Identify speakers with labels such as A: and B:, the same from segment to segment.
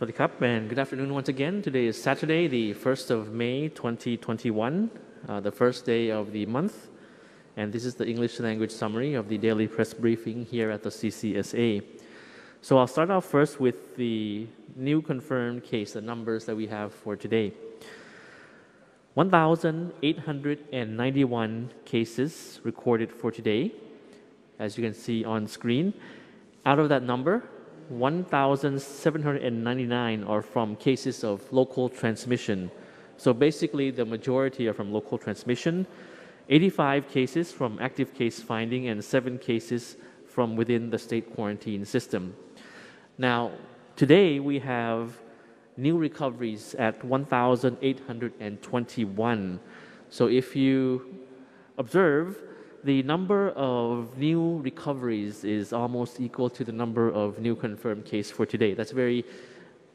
A: Sawasdee krap, and good afternoon once again. Today is Saturday, the 1st of May 2021, the first day of the month. And this is the English language summary of the daily press briefing here at the CCSA. So I'll start off first with the new confirmed case, the numbers that we have for today. 1,891 cases recorded for today, as you can see on screen. Out of that number, 1,799 are from cases of local transmission. So basically, the majority are from local transmission, 85 cases from active case finding, and 7 cases from within the state quarantine system. Now, today we have new recoveries at 1,821. So if you observe, the number of new recoveries is almost equal to the number of new confirmed cases for today. That's very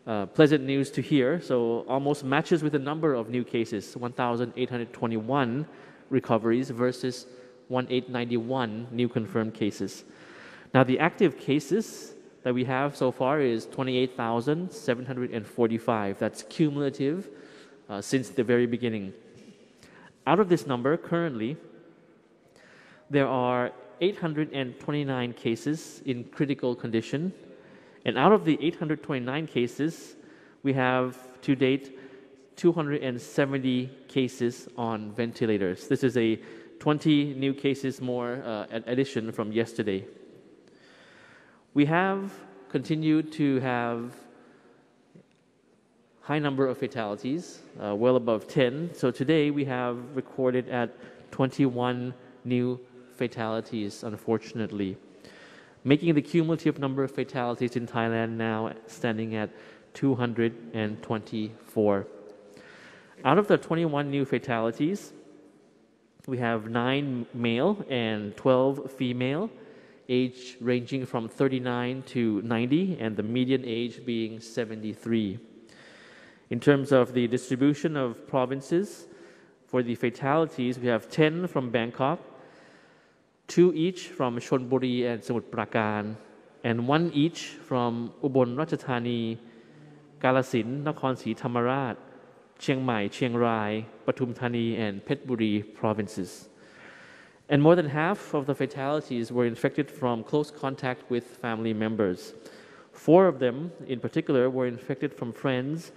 A: pleasant news to hear. So almost matches with the number of new cases, 1,821 recoveries versus 1,891 new confirmed cases. Now the active cases that we have so far is 28,745. That's cumulative since the very beginning. Out of this number, currently, there are 829 cases in critical condition, and out of the 829 cases, we have to date 270 cases on ventilators. This is a 20 new cases more addition from yesterday. We have continued to have high number of fatalities, well above 10. So today we have recorded at 21 new fatalities, unfortunately, making the cumulative number of fatalities in Thailand now standing at 224. Out of the 21 new fatalities, we have 9 male and 12 female, age ranging from 39 to 90, and the median age being 73. In terms of the distribution of provinces, for the fatalities, we have 10 from Bangkok, 2 each from Chonburi and Samut Prakan, and 1 each from Ubon Ratchathani, Kalasin, Nakhon Si Thammarat, Chiang Mai, Chiang Rai, Pathum Thani, and Phetchaburi provinces. And more than half of the fatalities were infected from close contact with family members. 4 of them, in particular, were infected from friends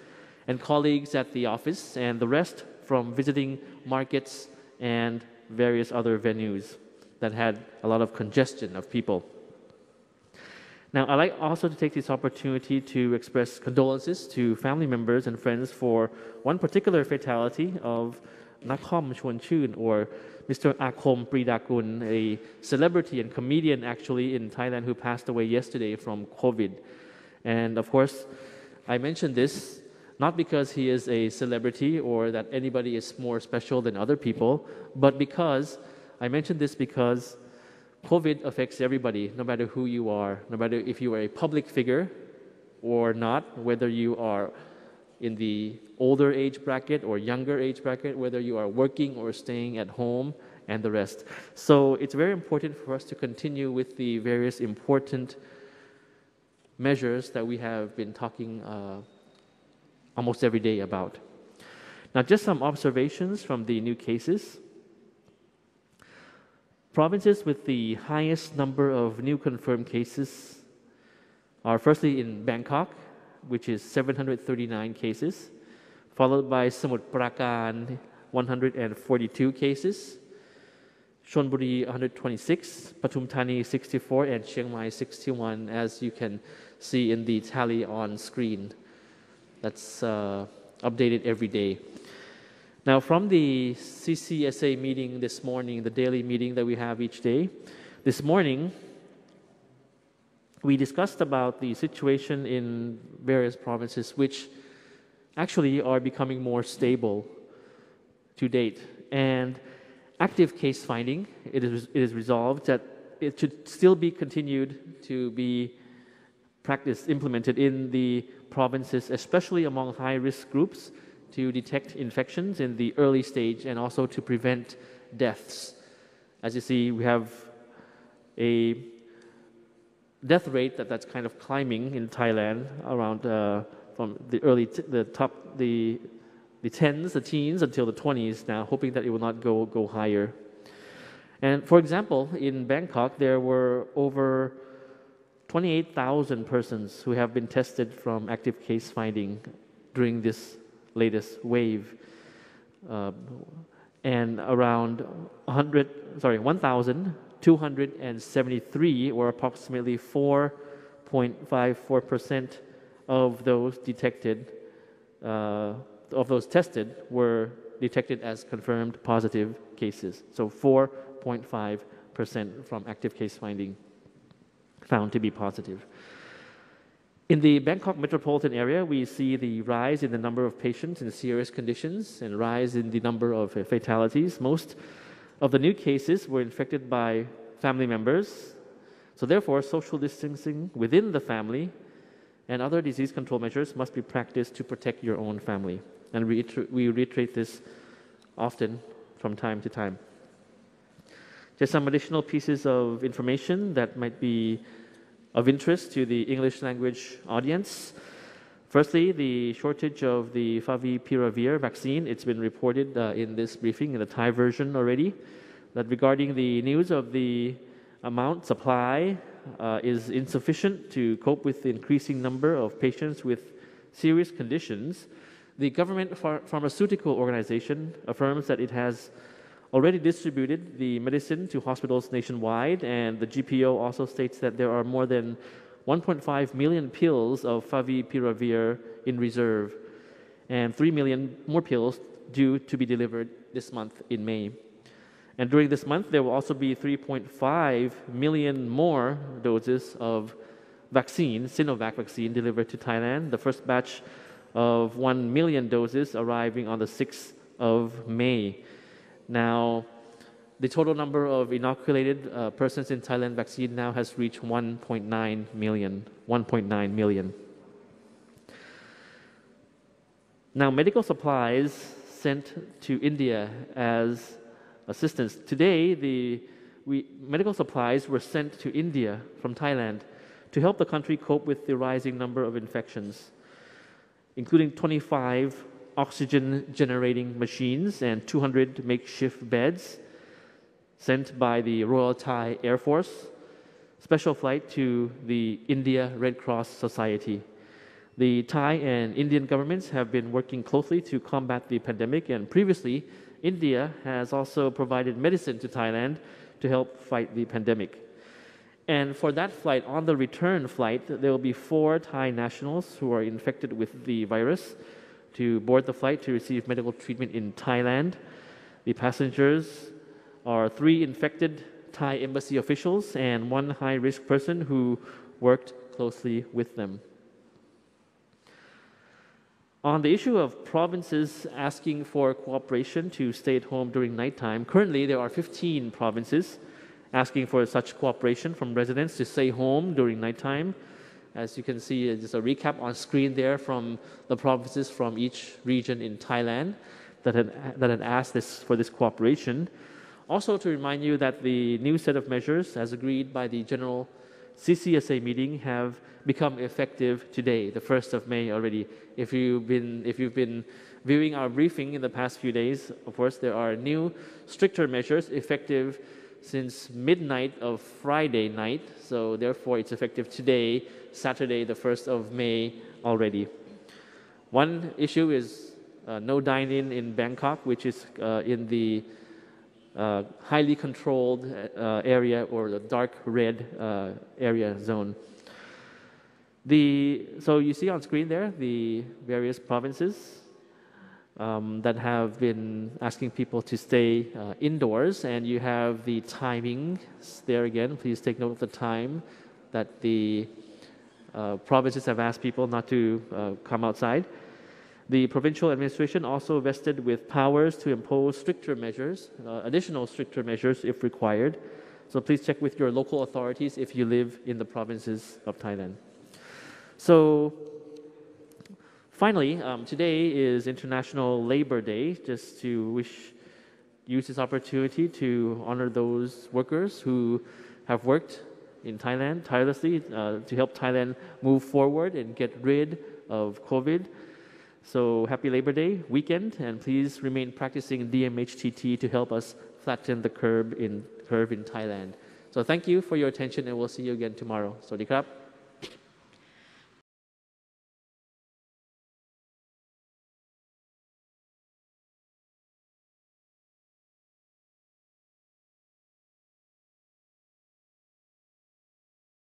A: and colleagues at the office, and the rest from visiting markets and various other venues that had a lot of congestion of people. Now, I'd like also to take this opportunity to express condolences to family members and friends for one particular fatality of Nakhom Chonchun, or Mr. Akom Pridakun, a celebrity and comedian actually in Thailand who passed away yesterday from COVID. And of course, I mention this not because he is a celebrity or that anybody is more special than other people, but because I mention this because COVID affects everybody, no matter who you are, no matter if you are a public figure or not, whether you are in the older age bracket or younger age bracket, whether you are working or staying at home, and the rest. So it's very important for us to continue with the various important measures that we have been talking almost every day about. Now, just some observations from the new cases. Provinces with the highest number of new confirmed cases are firstly in Bangkok, which is 739 cases, followed by Samut Prakan, 142 cases, Chonburi 126, Pathum Thani 64, and Chiang Mai 61, as you can see in the tally on screen. That's updated every day. Now, from the CCSA meeting this morning, the daily meeting that we have each day, this morning, we discussed about the situation in various provinces which actually are becoming more stable to date. And active case finding, it is resolved that it should still be continued to be practiced, implemented in the provinces, especially among high-risk groups, to detect infections in the early stage and also to prevent deaths. As you see, we have a death rate that's kind of climbing in Thailand, around from the early, the tens, the teens until the 20s now, hoping that it will not go higher. And for example, in Bangkok, there were over 28,000 persons who have been tested from active case finding during this latest wave. And around 1,273, or approximately 4.54% of those detected, of those tested, were detected as confirmed positive cases. So 4.5% from active case finding found to be positive. In the Bangkok metropolitan area, we see the rise in the number of patients in serious conditions and rise in the number of fatalities. Most of the new cases were infected by family members. So therefore, social distancing within the family and other disease control measures must be practiced to protect your own family. And we reiterate this often from time to time. Just some additional pieces of information that might be of interest to the English language audience. Firstly, the shortage of the favipiravir vaccine. It's been reported in this briefing in the Thai version already, that regarding the news of the amount supply is insufficient to cope with the increasing number of patients with serious conditions. The government pharmaceutical organization affirms that it has already distributed the medicine to hospitals nationwide, and the GPO also states that there are more than 1.5 million pills of favipiravir in reserve, and 3 million more pills due to be delivered this month in May. And during this month, there will also be 3.5 million more doses of vaccine, Sinovac vaccine, delivered to Thailand. The first batch of 1 million doses arriving on the 6th of May. Now, the total number of inoculated persons in Thailand vaccine now has reached 1.9 million. 1.9 million. Now, medical supplies sent to India as assistance. Today, medical supplies were sent to India from Thailand to help the country cope with the rising number of infections, including 25 oxygen generating machines and 200 makeshift beds sent by the Royal Thai Air Force, special flight to the India Red Cross Society. The Thai and Indian governments have been working closely to combat the pandemic, and previously India has also provided medicine to Thailand to help fight the pandemic. And for that flight, on the return flight, there will be 4 Thai nationals who are infected with the virus to board the flight to receive medical treatment in Thailand. The passengers are 3 infected Thai embassy officials and 1 high-risk person who worked closely with them. On the issue of provinces asking for cooperation to stay at home during nighttime, currently there are 15 provinces asking for such cooperation from residents to stay home during nighttime. As you can see, just a recap on screen there from the provinces from each region in Thailand that had asked for this cooperation. Also to remind you that the new set of measures, as agreed by the General CCSA meeting, have become effective today, the 1st of May already. If you've been viewing our briefing in the past few days, of course, there are new, stricter measures effective since midnight of Friday night. So therefore, it's effective today, Saturday, the 1st of May already. One issue is no dine-in in Bangkok, which is in the highly controlled area, or the dark red area zone. So you see on screen there the various provinces that have been asking people to stay indoors, and you have the timing there again. Please take note of the time that the provinces have asked people not to come outside. The provincial administration also vested with powers to impose stricter measures, additional stricter measures if required. So please check with your local authorities if you live in the provinces of Thailand. So finally, today is International Labor Day. Just to use this opportunity to honor those workers who have worked in Thailand tirelessly to help Thailand move forward and get rid of COVID. So happy Labor Day weekend, and please remain practicing DMHTT to help us flatten the curve in Thailand. So thank you for your attention, and we'll see you again tomorrow. สวัสดีครับ